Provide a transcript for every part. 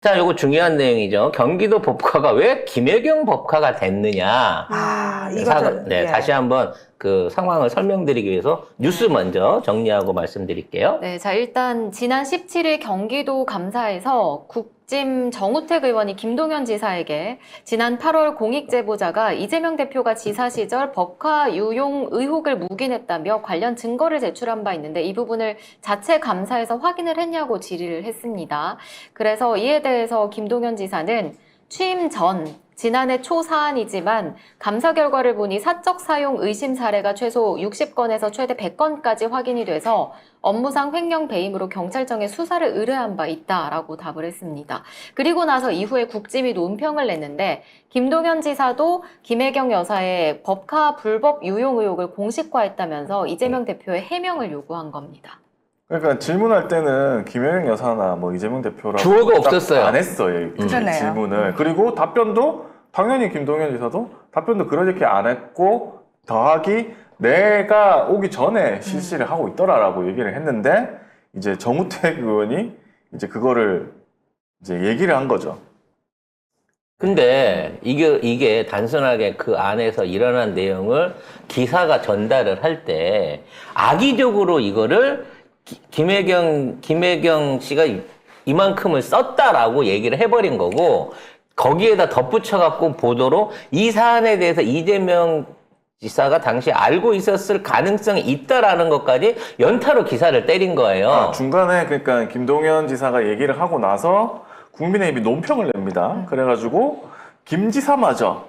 자, 요거 중요한 내용이죠. 경기도 법카가 왜 김혜경 법카가 됐느냐. 이거죠. 네, 예. 다시 한번 그 상황을 설명드리기 위해서 뉴스 먼저 정리하고 말씀드릴게요. 네, 자, 일단 지난 17일 경기도 감사에서 국짐 정우택 의원이 김동연 지사에게 지난 8월 공익제보자가 이재명 대표가 지사 시절 법카 유용 의혹을 묵인했다며 관련 증거를 제출한 바 있는데 이 부분을 자체 감사에서 확인을 했냐고 질의를 했습니다. 그래서 이에 대해서 김동연 지사는 취임 전 지난해 초 사안이지만 감사 결과를 보니 사적 사용 의심 사례가 최소 60건에서 최대 100건까지 확인이 돼서 업무상 횡령 배임으로 경찰청에 수사를 의뢰한 바 있다라고 답을 했습니다. 그리고 나서 이후에 국짐이 논평을 냈는데 김동연 지사도 김혜경 여사의 법카 불법 유용 의혹을 공식화했다면서 이재명 대표의 해명을 요구한 겁니다. 그러니까 질문할 때는 김혜경 여사나 뭐 이재명 대표라고 주어가 딱 없었어요. 안 했어요. 그러네요. 질문을. 그리고 답변도 당연히 김동연 지사도 답변도 그렇게 안 했고 더하기 내가 오기 전에 실시를 하고 있더라라고 얘기를 했는데 이제 정우택 의원이 이제 그거를 이제 얘기를 한 거죠. 근데 이게 단순하게 그 안에서 일어난 내용을 기사가 전달을 할 때 악의적으로 이거를 김혜경 씨가 이만큼을 썼다라고 얘기를 해버린 거고 거기에다 덧붙여갖고 보도로 이 사안에 대해서 이재명 지사가 당시 알고 있었을 가능성이 있다라는 것까지 연타로 기사를 때린 거예요. 중간에 그러니까 김동연 지사가 얘기를 하고 나서 국민의힘이 논평을 냅니다. 그래가지고 김 지사마저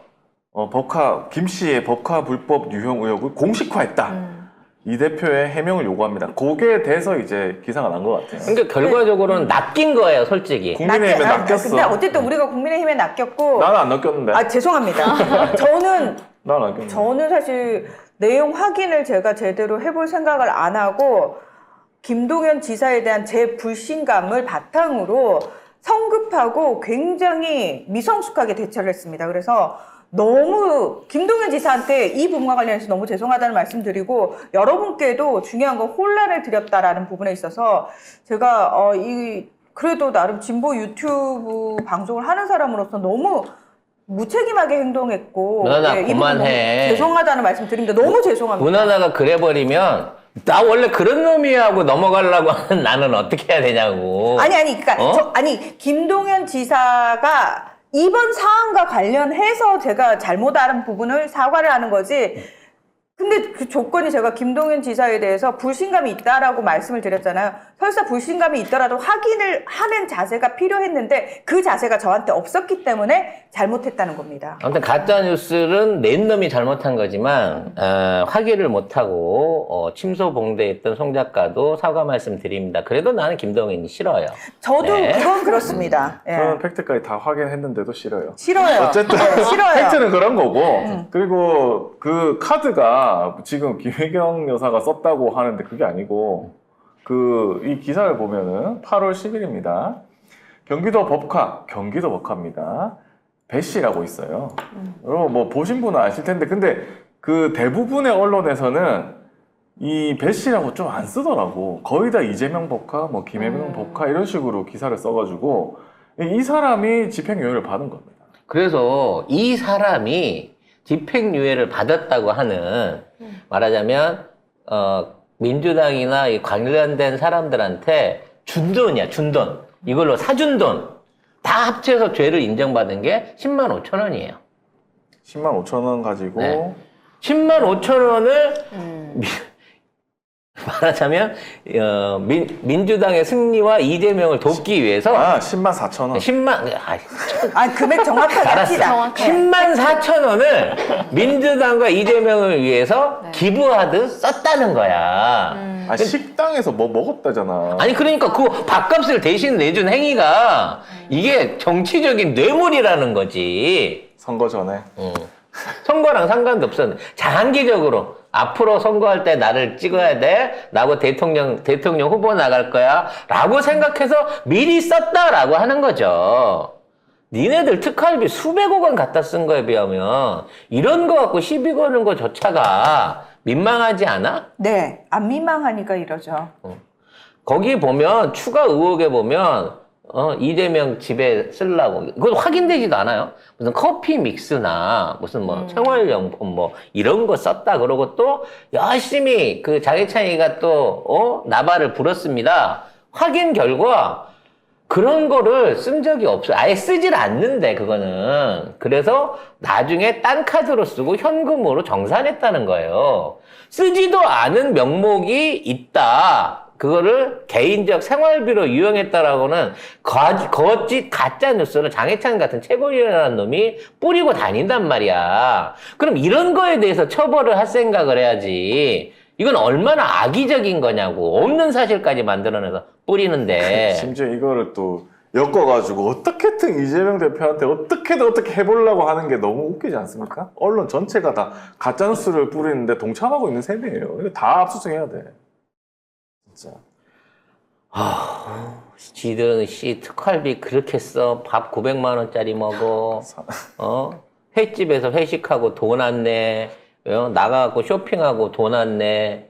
김 씨의 법카 불법 유용 의혹을 공식화했다. 이 대표의 해명을 요구합니다. 거기에 대해서 이제 기사가 난 것 같아요. 그러니까 결과적으로는 낚인 거예요, 솔직히. 국민의힘에 낚였어. 근데 어쨌든 우리가 국민의힘에 낚였고. 나는 안 낚였는데. 죄송합니다. 나는 안 낚였는데. 저는 사실 내용 확인을 제가 제대로 해볼 생각을 안 하고 김동연 지사에 대한 제 불신감을 바탕으로 성급하고 굉장히 미성숙하게 대처를 했습니다. 그래서 너무 김동연 지사한테 이 부분과 관련해서 너무 죄송하다는 말씀 드리고 여러분께도 중요한 건 혼란을 드렸다라는 부분에 있어서 제가 그래도 나름 진보 유튜브 방송을 하는 사람으로서 너무 무책임하게 행동했고 누나나 이 부분 너무 그만해. 죄송하다는 말씀 드립니다. 너무 죄송합니다. 문하나가 그래버리면 나 원래 그런 놈이야 하고 넘어가려고 하는 나는 어떻게 해야 되냐고. 그러니까 김동연 지사가 이번 사안과 관련해서 제가 잘못 알은 부분을 사과를 하는 거지. 근데 그 조건이 제가 김동연 지사에 대해서 불신감이 있다라고 말씀을 드렸잖아요. 설사 불신감이 있더라도 확인을 하는 자세가 필요했는데 그 자세가 저한테 없었기 때문에 잘못했다는 겁니다. 아무튼 가짜뉴스는 낸 놈이 잘못한 거지만 확인을 못하고 침소봉대했던 송 작가도 사과 말씀드립니다. 그래도 나는 김동연이 싫어요. 저도 네. 그건 그렇습니다. 예. 저는 팩트까지 다 확인했는데도 싫어요. 싫어요. 어쨌든 네, 싫어요. 팩트는 그런 거고 그리고 그 카드가 지금 김혜경 여사가 썼다고 하는데 그게 아니고 이 기사를 보면은 8월 10일입니다. 경기도 법카입니다. 배 씨라고 있어요. 여러분 뭐 보신 분은 아실 텐데 근데 그 대부분의 언론에서는 이 배 씨라고 좀 안 쓰더라고. 거의 다 이재명 법카, 뭐 김혜경 법카 이런 식으로 기사를 써가지고 이 사람이 집행유예를 받은 겁니다. 그래서 이 사람이 집행유예를 받았다고 하는 말하자면 민주당이나 이 관련된 사람들한테 준 돈이야, 준 돈. 이걸로 사준 돈. 다 합쳐서 죄를 인정받은 게 10만 5천 원이에요. 10만 5천 원 가지고 네. 10만 5천 원을 말하자면 민주당의 승리와 이재명을 돕기 위해서 10만 4천 원. 10만 금액 정확하게 알았어. 합시다. 10만 4천 원을 민주당과 이재명을 위해서 기부하듯 썼다는 거야. 식당에서 뭐 먹었다잖아. 아니 그러니까 그 밥값을 대신 내준 행위가 이게 정치적인 뇌물이라는 거지. 선거 전에. 선거랑 상관도 없었는데 장기적으로 앞으로 선거할 때 나를 찍어야 돼. 나하고 대통령 후보 나갈 거야. 라고 생각해서 미리 썼다라고 하는 거죠. 니네들 특활비 수백억 원 갖다 쓴 거에 비하면 이런 거 갖고 시비 거는 거조차가 민망하지 않아? 네, 안 민망하니까 이러죠. 거기 보면 추가 의혹에 보면 이재명 집에 쓰려고. 그건 확인되지도 않아요. 무슨 커피 믹스나 무슨 뭐 생활용품 뭐 이런 거 썼다 그러고 또 열심히 그 장해찬이가 또, 나발을 불었습니다. 확인 결과 그런 거를 쓴 적이 없어요. 아예 쓰질 않는데, 그거는. 그래서 나중에 딴 카드로 쓰고 현금으로 정산했다는 거예요. 쓰지도 않은 명목이 있다. 그거를 개인적 생활비로 유용했다라고는 거짓 가짜 뉴스를 장해찬 같은 최고위원이라는 놈이 뿌리고 다닌단 말이야. 그럼 이런 거에 대해서 처벌을 할 생각을 해야지. 이건 얼마나 악의적인 거냐고. 없는 사실까지 만들어내서 뿌리는데. 심지어 이거를 또 엮어가지고 어떻게든 이재명 대표한테 어떻게든 어떻게 해보려고 하는 게 너무 웃기지 않습니까? 언론 전체가 다 가짜뉴스를 뿌리는데 동참하고 있는 셈이에요. 이거 다 압수수색해야 돼. 진짜. 지들은 특활비 그렇게 써. 밥 900만 원짜리 먹어. 횟집에서 회식하고 돈 안 내. 나가고 쇼핑하고 돈 안 내.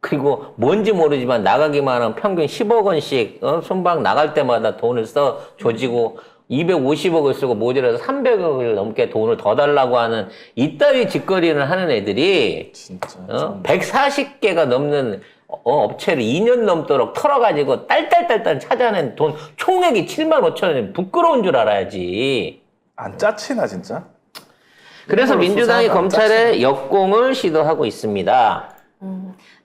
그리고 뭔지 모르지만 나가기만 하면 평균 10억 원씩 순방 나갈 때마다 돈을 써 조지고 250억을 쓰고 모자라서 300억을 넘게 돈을 더 달라고 하는 이따위 짓거리를 하는 애들이 진짜. 140개가 넘는 업체를 2년 넘도록 털어가지고 딸딸딸딸 찾아낸 돈 총액이 7만 5천 원이 부끄러운 줄 알아야지. 안 짜치나 진짜? 그래서 이걸로 민주당이 수사하면 안 검찰에 역공을 시도하고 있습니다.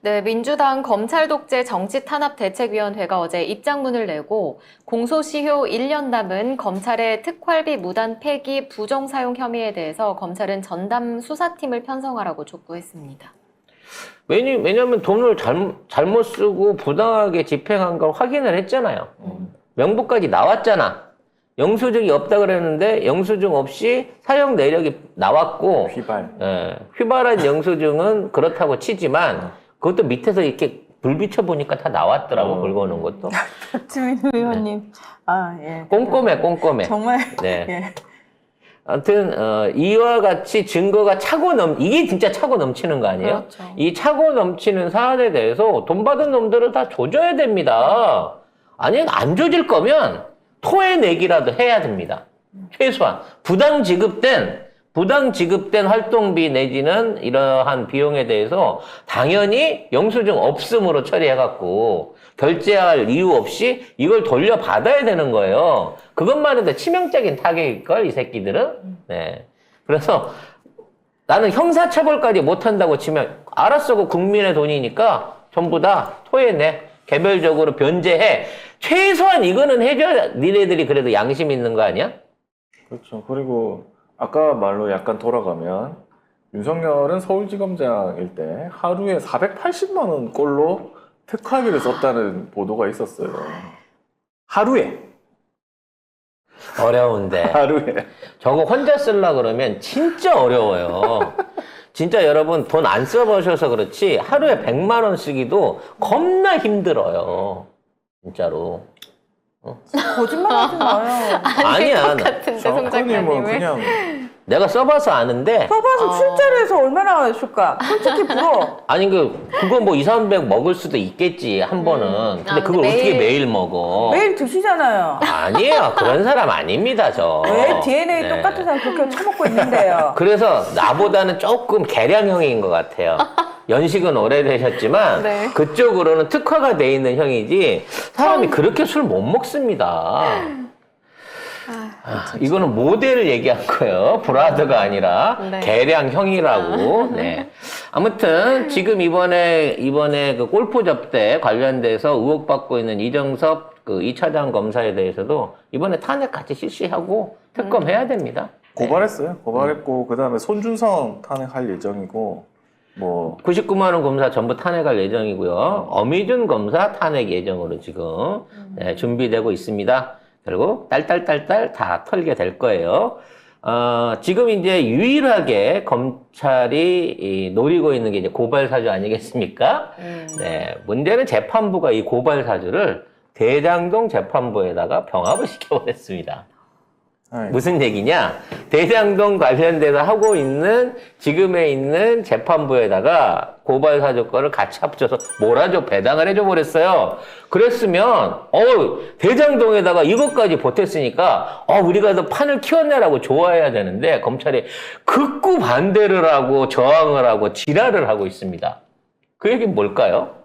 네, 민주당 검찰독재정치탄압대책위원회가 어제 입장문을 내고 공소시효 1년 남은 검찰의 특활비 무단 폐기 부정사용 혐의에 대해서 검찰은 전담 수사팀을 편성하라고 촉구했습니다. 왜냐면 돈을 잘못 쓰고 부당하게 집행한 걸 확인을 했잖아요. 명부까지 나왔잖아. 영수증이 없다 그랬는데 영수증 없이 사용 내역이 나왔고 휘발. 휘발한 영수증은 그렇다고 치지만 그것도 밑에서 이렇게 불 비춰보니까 다 나왔더라고. 긁어놓은 것도. 박지민 의원님, 예. 꼼꼼해. 정말, 네. 예. 아무튼 이와 같이 증거가 이게 진짜 차고 넘치는 거 아니에요? 그렇죠. 이 차고 넘치는 사안에 대해서 돈 받은 놈들을 다 조져야 됩니다. 아니 안 조질 거면 토해내기라도 해야 됩니다. 최소한 부당 지급된 활동비 내지는 이러한 비용에 대해서 당연히 영수증 없음으로 처리해갖고 결제할 이유 없이 이걸 돌려받아야 되는 거예요. 그것만 해도 치명적인 타격일걸, 이 새끼들은. 네. 그래서 나는 형사처벌까지 못한다고 치면 알았어, 그 국민의 돈이니까 전부 다 토해내. 개별적으로 변제해. 최소한 이거는 해줘야 니네들이 그래도 양심 있는 거 아니야? 그렇죠. 그리고 아까 말로 약간 돌아가면 윤석열은 서울지검장일 때 하루에 480만 원 꼴로 특활비를 썼다는 보도가 있었어요. 하루에. 어려운데. 하루에. 저거 혼자 쓰려고 그러면 진짜 어려워요. 진짜 여러분 돈 안 써보셔서 그렇지 하루에 100만 원 쓰기도 겁나 힘들어요. 진짜로. 거짓말 하지 마요. 아니야. 같은데 송 작가님은 작가님은. 그냥 내가 써봐서 아는데. 써봐서 출제를 해서 얼마나 쓸까? 솔직히 물어. 아니 그거 뭐 2, 300 먹을 수도 있겠지 한 번은. 근데 그걸 근데 어떻게 매일 먹어? 매일 드시잖아요. 아니에요. 그런 사람 아닙니다 저. 왜 DNA 네. 똑같은 사람 그렇게 처먹고 있는데요? 그래서 나보다는 조금 개량형인 것 같아요. 연식은 오래되셨지만 네. 그쪽으로는 특화가 돼 있는 형이지 사람이 그렇게 술 못 먹습니다. 이거는 모델을 얘기한 거예요. 브라더가 아니라 네. 개량형이라고. 네. 아무튼 지금 이번에 그 골프 접대 관련돼서 의혹받고 있는 이정섭 그 2차장 검사에 대해서도 이번에 탄핵 같이 실시하고 특검해야 됩니다. 고발했어요. 고발했고 그다음에 손준성 탄핵할 예정이고 뭐 99만 원 검사 전부 탄핵할 예정이고요. 어미준 검사 탄핵 예정으로 지금 준비되고 있습니다. 결국 딸딸딸딸 다 털게 될 거예요. 지금 이제 유일하게 검찰이 노리고 있는 게 이제 고발 사주 아니겠습니까? 네, 문제는 재판부가 이 고발 사주를 대장동 재판부에다가 병합을 시켜버렸습니다. 아이. 무슨 얘기냐? 대장동 관련돼서 하고 있는 지금에 있는 재판부에다가 고발 사주권을 같이 합쳐서 몰아줘 배당을 해줘 버렸어요. 그랬으면 대장동에다가 이것까지 보탰으니까 우리가 더 판을 키웠네라고 좋아해야 되는데 검찰이 극구 반대를 하고 저항을 하고 지랄을 하고 있습니다. 그 얘기는 뭘까요?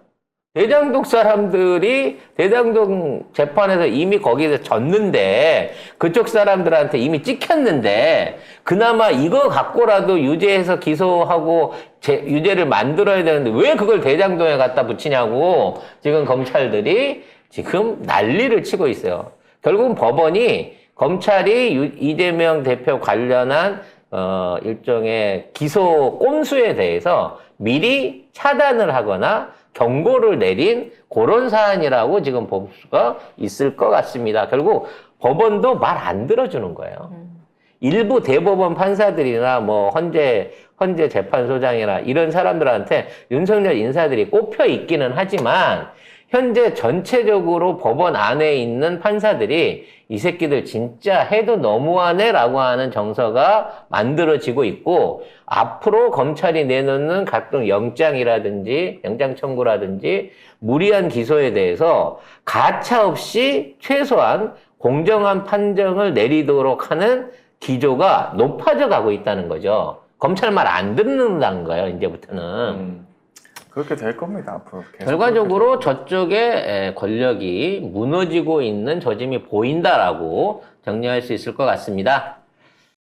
대장동 사람들이 대장동 재판에서 이미 거기서 졌는데 그쪽 사람들한테 이미 찍혔는데 그나마 이거 갖고라도 유죄해서 기소하고 유죄를 만들어야 되는데 왜 그걸 대장동에 갖다 붙이냐고 지금 검찰들이 지금 난리를 치고 있어요. 결국은 법원이 검찰이 이재명 대표 관련한 일종의 기소 꼼수에 대해서 미리 차단을 하거나 경고를 내린 그런 사안이라고 지금 볼 수가 있을 것 같습니다. 결국 법원도 말 안 들어주는 거예요. 일부 대법원 판사들이나 뭐 헌재 재판소장이나 이런 사람들한테 윤석열 인사들이 꼽혀 있기는 하지만 현재 전체적으로 법원 안에 있는 판사들이 이 새끼들 진짜 해도 너무하네라고 하는 정서가 만들어지고 있고 앞으로 검찰이 내놓는 각종 영장이라든지 영장 청구라든지 무리한 기소에 대해서 가차없이 최소한 공정한 판정을 내리도록 하는 기조가 높아져 가고 있다는 거죠. 검찰 말 안 듣는다는 거예요, 이제부터는. 그렇게 될 겁니다, 앞으로. 계속 결과적으로 저쪽에 권력이 무너지고 있는 조짐이 보인다라고 정리할 수 있을 것 같습니다.